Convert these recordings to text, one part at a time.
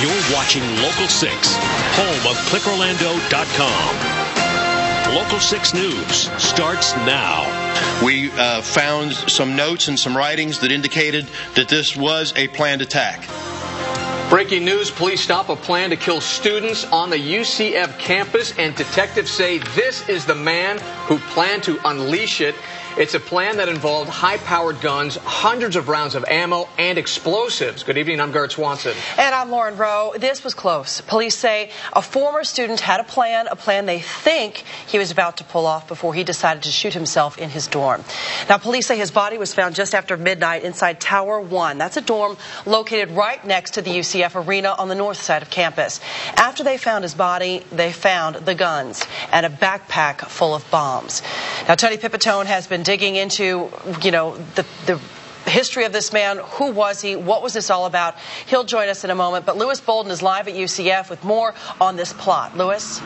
You're watching Local 6, home of ClickOrlando.com. Local 6 News starts now. We found some notes and some writings that indicated that this was a planned attack. Breaking news, police stop a plan to kill students on the UCF campus, and detectives say this is the man who planned to unleash it. It's a plan that involved high-powered guns, hundreds of rounds of ammo, and explosives. Good evening, I'm Garrett Swanson. And I'm Lauren Rowe. This was close. Police say a former student had a plan they think he was about to pull off before he decided to shoot himself in his dorm. Now, police say his body was found just after midnight inside Tower 1. That's a dorm located right next to the UCF arena on the north side of campus. After they found his body, they found the guns and a backpack full of bombs. Now, Tony Pipitone has been digging into, the history of this man. Who was he? What was this all about? He'll join us in a moment. But Lewis Bolden is live at UCF with more on this plot. Lewis?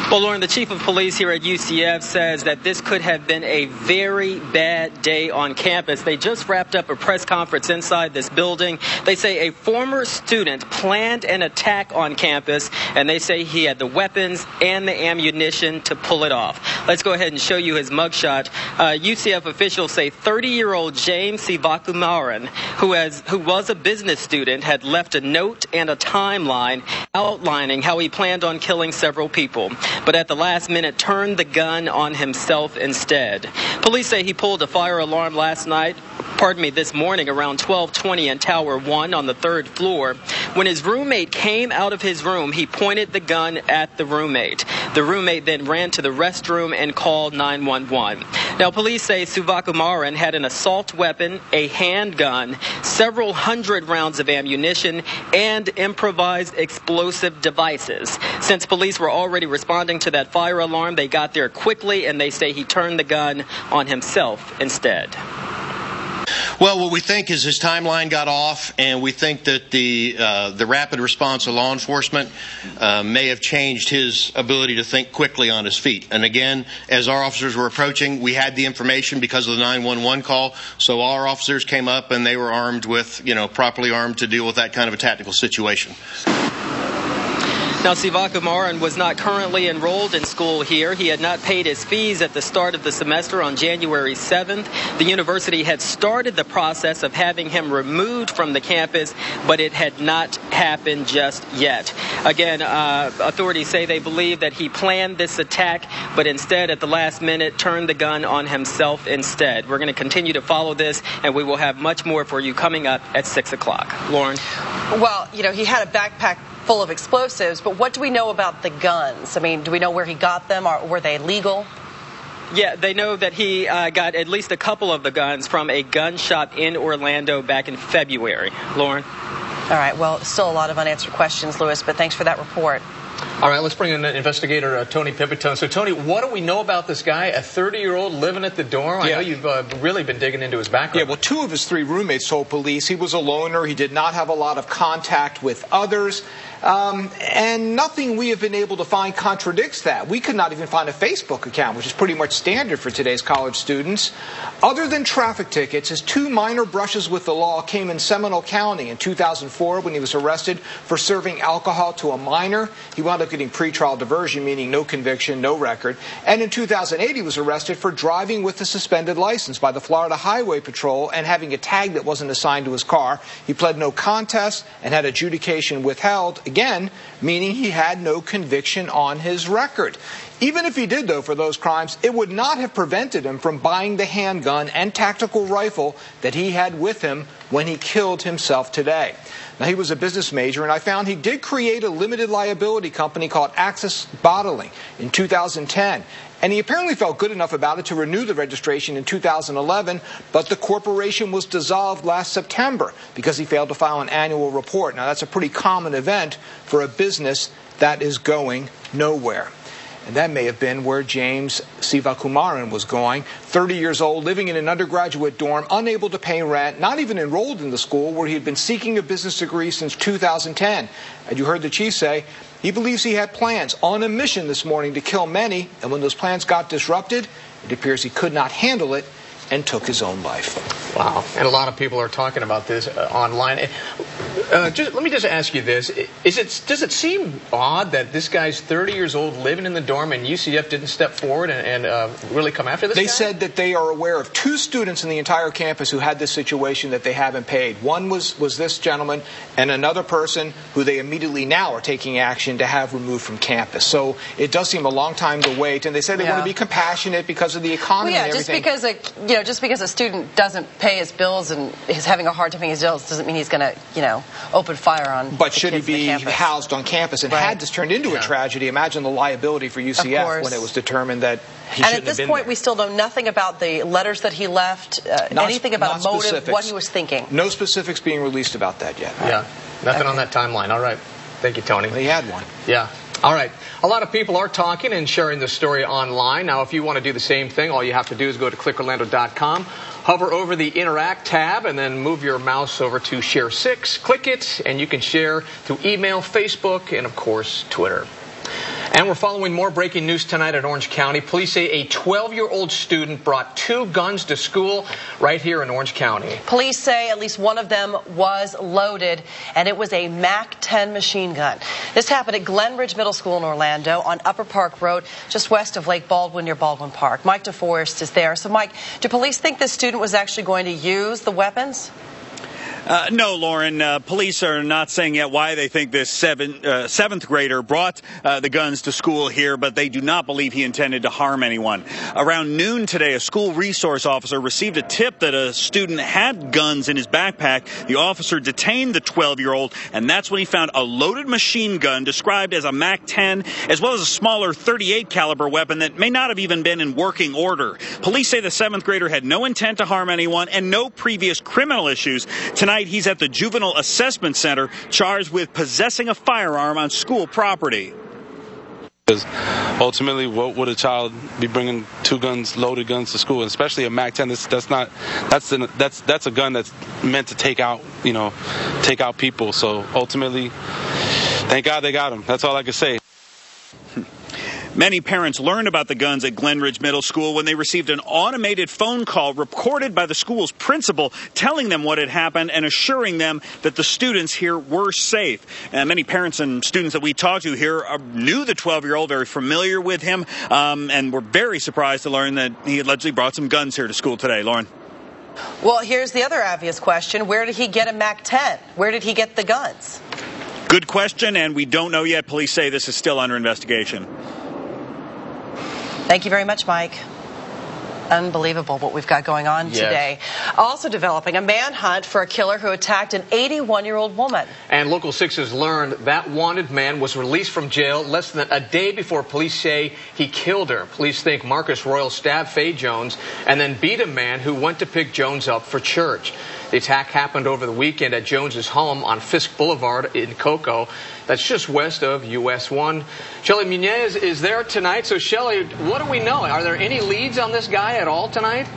Well, Lauren, the chief of police here at UCF says that this could have been a very bad day on campus. They just wrapped up a press conference inside this building. They say a former student planned an attack on campus, and they say he had the weapons and the ammunition to pull it off. Let's go ahead and show you his mugshot. UCF officials say 30-year-old James Sivakumaran, who was a business student, had left a note and a timeline outlining how he planned on killing several people, but at the last minute turned the gun on himself instead. Police say he pulled a fire alarm this morning around 12:20 in Tower 1 on the 3rd floor. When his roommate came out of his room, he pointed the gun at the roommate. The roommate then ran to the restroom and called 911. Now, police say Sivakumaran had an assault weapon, a handgun, several hundred rounds of ammunition, and improvised explosive devices. Since police were already responding to that fire alarm, they got there quickly, and they say he turned the gun on himself instead. Well, what we think is his timeline got off, and we think that the rapid response of law enforcement may have changed his ability to think quickly on his feet. And again, as our officers were approaching, we had the information because of the 911 call, so our officers came up and they were armed with, properly armed to deal with that kind of a tactical situation. Now, Sivakumaran was not currently enrolled in school here. He had not paid his fees at the start of the semester on January 7th. The university had started the process of having him removed from the campus, but it had not happened just yet. Again, authorities say they believe that he planned this attack, but instead, at the last minute, turned the gun on himself instead. We're going to continue to follow this, and we will have much more for you coming up at 6 o'clock. Lauren? Well, he had a backpack full of explosives, but what do we know about the guns? I mean, do we know where he got them, or were they legal? Yeah, they know that he got at least a couple of the guns from a gun shop in Orlando back in February. Lauren? All right, well, still a lot of unanswered questions, Lewis, but thanks for that report. All right, let's bring in investigator Tony Pipitone. So, Tony, what do we know about this guy, a 30-year-old living at the dorm? I know you've really been digging into his background. Yeah, well, 2 of his 3 roommates told police he was a loner. He did not have a lot of contact with others. And nothing we have been able to find contradicts that. We could not even find a Facebook account, which is pretty much standard for today's college students. Other than traffic tickets, his 2 minor brushes with the law came in Seminole County in 2004 when he was arrested for serving alcohol to a minor. He wound up getting pretrial diversion, meaning no conviction, no record. And in 2008, he was arrested for driving with a suspended license by the Florida Highway Patrol and having a tag that wasn't assigned to his car. He pled no contest and had adjudication withheld, again, meaning he had no conviction on his record. Even if he did, though, for those crimes, it would not have prevented him from buying the handgun and tactical rifle that he had with him when he killed himself today. Now, he was a business major, and I found he did create a limited liability company called Axis Bottling in 2010. And he apparently felt good enough about it to renew the registration in 2011, but the corporation was dissolved last September because he failed to file an annual report. Now, that's a pretty common event for a business that is going nowhere. And that may have been where James Sivakumaran was going. 30 years old, living in an undergraduate dorm, unable to pay rent, not even enrolled in the school where he had been seeking a business degree since 2010. And you heard the chief say he believes he had plans on a mission this morning to kill many. And when those plans got disrupted, it appears he could not handle it and took his own life. Wow. And a lot of people are talking about this online. Let me just ask you this. Does it seem odd that this guy's 30 years old living in the dorm and UCF didn't step forward and really come after this guy? They said that they are aware of 2 students in the entire campus who had this situation that they haven't paid. One was this gentleman and another person who they immediately now are taking action to have removed from campus. So it does seem a long time to wait. And they say they want to be compassionate because of the economy and everything. Just because a student doesn't pay his bills and is having a hard time paying his bills doesn't mean he's going to, open fire on. But should he be housed on campus? And had this turned into a tragedy, imagine the liability for UCF when it was determined that he shouldn't have been there. And at this point, we still know nothing about the letters that he left, anything about a motive, specifics. What he was thinking. No specifics being released about that yet. Yeah, nothing on that timeline. All right. Thank you, Tony. He had one. Yeah. All right. A lot of people are talking and sharing this story online. Now, if you want to do the same thing, all you have to do is go to clickorlando.com, hover over the Interact tab, and then move your mouse over to Share 6. Click it, and you can share through email, Facebook, and, of course, Twitter. And we're following more breaking news tonight at Orange County. Police say a 12-year-old student brought 2 guns to school right here in Orange County. Police say at least one of them was loaded, and it was a MAC-10 machine gun. This happened at Glenridge Middle School in Orlando on Upper Park Road, just west of Lake Baldwin near Baldwin Park. Mike DeForest is there. So, Mike, do police think this student was actually going to use the weapons? No, Lauren. Police are not saying yet why they think this seventh grader brought the guns to school here, but they do not believe he intended to harm anyone. Around noon today, a school resource officer received a tip that a student had guns in his backpack. The officer detained the 12-year-old, and that's when he found a loaded machine gun described as a MAC-10, as well as a smaller .38 caliber weapon that may not have even been in working order. Police say the 7th grader had no intent to harm anyone and no previous criminal issues. Tonight, he's at the Juvenile Assessment Center, charged with possessing a firearm on school property. Because ultimately, what would a child be bringing 2 loaded guns to school, and especially a MAC-10? That's a gun that's meant to take out people. So ultimately, thank God they got him. That's all I can say. Many parents learned about the guns at Glenridge Middle School when they received an automated phone call recorded by the school's principal telling them what had happened and assuring them that the students here were safe. And many parents and students that we talked to here knew the 12-year-old, very familiar with him, and were very surprised to learn that he allegedly brought some guns here to school today. Lauren? Well, here's the other obvious question. Where did he get a MAC-10? Where did he get the guns? Good question, and we don't know yet. Police say this is still under investigation. Thank you very much, Mike. Unbelievable what we've got going on today. Also developing a manhunt for a killer who attacked an 81-year-old woman. And Local 6 has learned that wanted man was released from jail less than a day before police say he killed her. Police think Marcus Royal stabbed Faye Jones and then beat a man who went to pick Jones up for church. The attack happened over the weekend at Jones's home on Fisk Boulevard in Cocoa. That's just west of US 1. Shelly Munez is there tonight. So, Shelly, what do we know? Are there any leads on this guy at all tonight?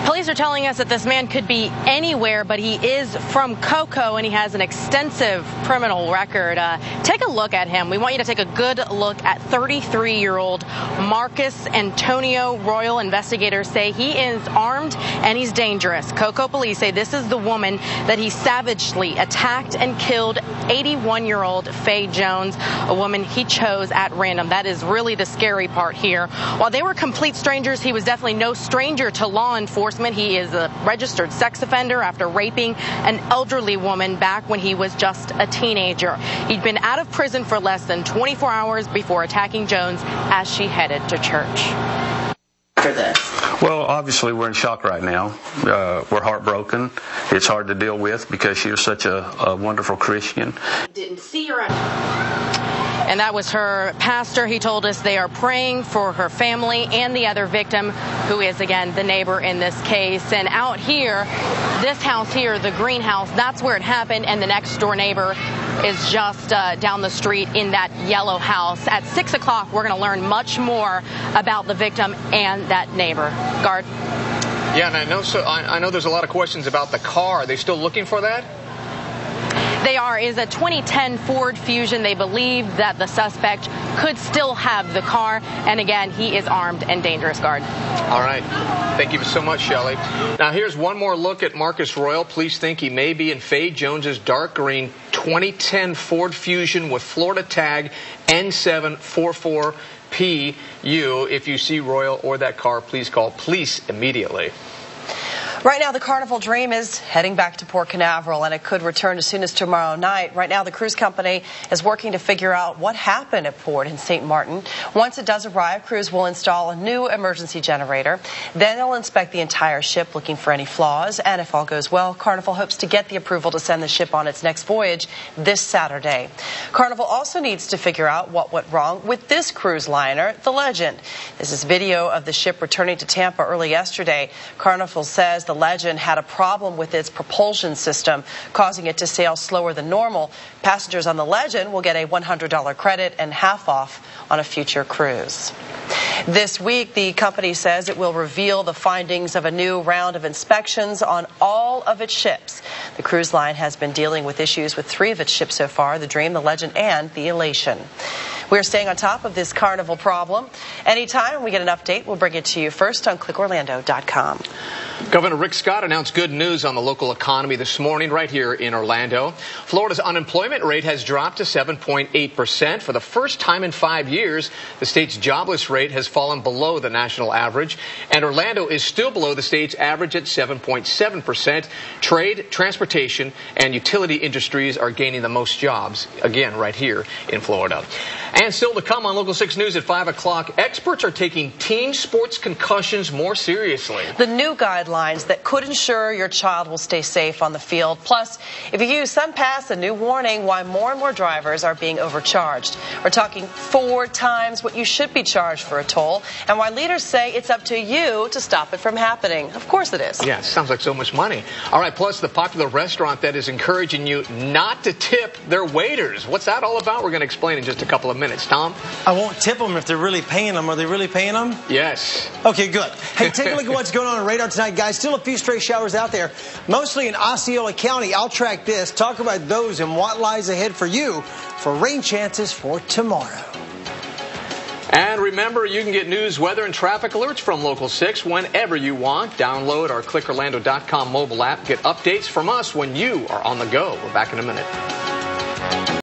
Police are telling us that this man could be anywhere, but he is from Cocoa and he has an extensive criminal record. Take a look at him. We want you to take a good look at 33-year-old Marcus Antonio Royal. Investigators say he is armed and he's dangerous. Cocoa police say this is the woman that he savagely attacked and killed, 81-year-old Faye Jones, a woman he chose at random. That is really the scary part here. While they were complete strangers, he was definitely no stranger to law enforcement. He is a registered sex offender after raping an elderly woman back when he was just a teenager. He'd been out of prison for less than 24 hours before attacking Jones as she headed to church. After this. Well, obviously we're in shock right now. We're heartbroken. It's hard to deal with because she was such a wonderful Christian. Didn't see her. And that was her pastor. He told us they are praying for her family and the other victim, who is, again, the neighbor in this case. And out here, this house here, the greenhouse, that's where it happened. And the next door neighbor is just down the street in that yellow house. At 6 o'clock, we're going to learn much more about the victim and that neighbor. Guard. Yeah, and I know there's a lot of questions about the car. Are they still looking for that? is a 2010 Ford Fusion. They believe that the suspect could still have the car. And again, he is armed and dangerous, Guard. All right. Thank you so much, Shelley. Now, here's one more look at Marcus Royal. Police think he may be in Faye Jones's dark green 2010 Ford Fusion with Florida tag N744PU. If you see Royal or that car, please call police immediately. Right now, the Carnival Dream is heading back to Port Canaveral, and it could return as soon as tomorrow night. Right now, the cruise company is working to figure out what happened at port in St. Martin. Once it does arrive, crews will install a new emergency generator. Then they'll inspect the entire ship, looking for any flaws. And if all goes well, Carnival hopes to get the approval to send the ship on its next voyage this Saturday. Carnival also needs to figure out what went wrong with this cruise liner, the Legend. This is video of the ship returning to Tampa early yesterday. Carnival says the Legend had a problem with its propulsion system, causing it to sail slower than normal. Passengers on the Legend will get a $100 credit and half off on a future cruise. This week, the company says it will reveal the findings of a new round of inspections on all of its ships. The cruise line has been dealing with issues with 3 of its ships so far, the Dream, the Legend, and the Elation. We're staying on top of this Carnival problem. Anytime we get an update, we'll bring it to you first on clickorlando.com. Governor Rick Scott announced good news on the local economy this morning right here in Orlando. Florida's unemployment rate has dropped to 7.8%. For the first time in 5 years, the state's jobless rate has fallen below the national average, and Orlando is still below the state's average at 7.7%. Trade, transportation, and utility industries are gaining the most jobs, again, right here in Florida. And still to come on Local 6 News at 5 o'clock, experts are taking teen sports concussions more seriously. The new guidelines that could ensure your child will stay safe on the field. Plus, if you use SunPass, a new warning why more and more drivers are being overcharged. We're talking 4 times what you should be charged for a toll, and why leaders say it's up to you to stop it from happening. Of course it is. Yeah, it sounds like so much money. All right, plus the popular restaurant that is encouraging you not to tip their waiters. What's that all about? We're going to explain in just a couple of minutes. Tom? I won't tip them if they're really paying them. Are they really paying them? Yes. Okay, good. Hey, take a look at what's going on radar tonight, guys. Still a few stray showers out there, mostly in Osceola County. I'll track this, talk about those and what lies ahead for you for rain chances for tomorrow. And remember, you can get news, weather, and traffic alerts from Local 6 whenever you want. Download our clickorlando.com mobile app. Get updates from us when you are on the go. We're back in a minute.